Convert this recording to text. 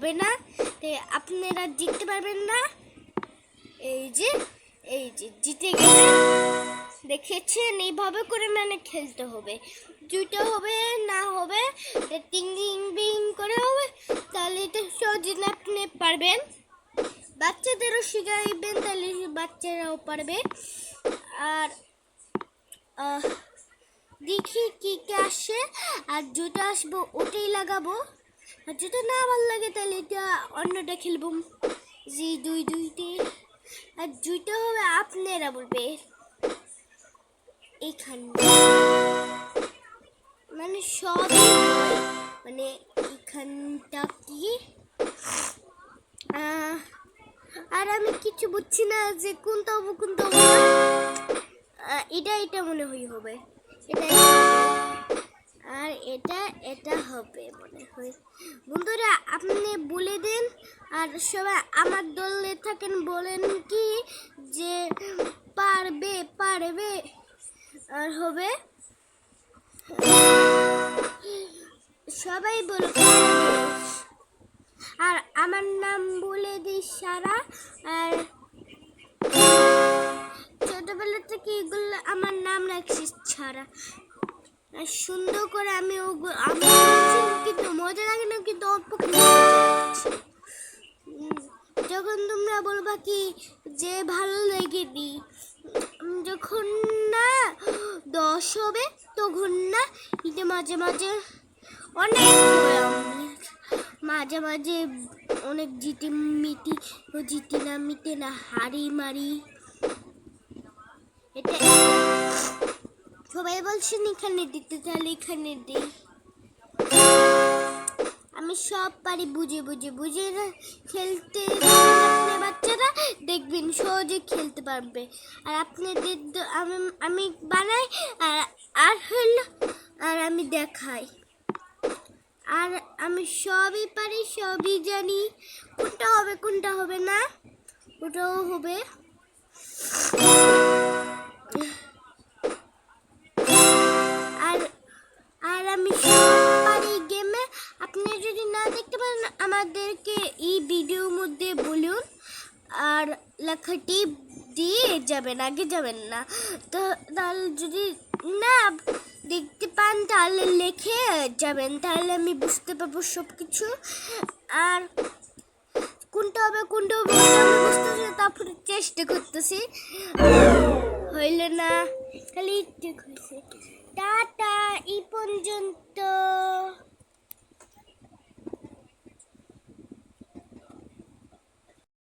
হবে না, আপনারা জিততে পারবেন না। এই যে জিতে গেলে দেখেছেন, এইভাবে করে মানে খেলতে হবে। দুইটা হবে না হবে টিং টিং বিং করে হবে, তাহলে এটা সহজে আপনি পারবেন। বাচ্চাদেরও শিখাইবেন, তাহলে বাচ্চারাও পারবে। আর দেখি কি কি আসে, আর যেটা আসবো ওটাই লাগাবো, আর যেটা না ভালো লাগে তাহলে এটা অন্যটা খেলবো। জি দুইটি, আর দুইটা হবে আপনারা বলবে এখানে মানে সব মানে এখানটা কি, আর আমি কিছু বুঝছি না যে কোনটা হবো কোনটা হবো। এটা মনে হবে এটা, আর এটা হবে মনে হয়। বন্ধুরা আপনি বলে দেন, আর সবাই আমার দলে থাকেন বলেন কি যে পারবে আর হবে, সবাই বলবে। আর আমার নাম বলে দিই সারা, আর ছোটবেলা থেকে এগুলো আমার নাম রাখছি ছাড়া। আর সুন্দর করে আমি কিন্তু মজা লাগে না, কিন্তু অল্প যখন তোমরা বলবা কি যে ভালো লেগে দি, যখন না 10 হবে তখন না এটা মাঝে মাঝে অনেক জিতি না মিটে না হারি মারি। এটা সবাই বলছেন এখানে দিতে, তাহলে এখানে দিই। আমি সব পারি বুঝে খেলতে, বাচ্চারা দেখবেন সহজে খেলতে পারবে। আর আপনাদের আমি বানাই আর আমি দেখাই, আর আমি সবই পারি, সবই জানি কোনটা হবে না ওটাও হবে। আর আমি সব পারি গেমে। আপনি যদি না দেখতে পারেন আমাদেরকে এই ভিডিওর মধ্যে বলুন, আর লেখাটি দিয়ে যাবেন, আগে যাবেন না। তো তাহলে যদি না দেখতে পান তাহলে লিখে যাবেন, তাহলে আমি বুঝতে পারবো সব কিছু। আর কোনটা হবে আমি বুঝতেছি, তারপরে চেষ্টা করতেছি, হইল না খালি টাটা এই পর্যন্ত।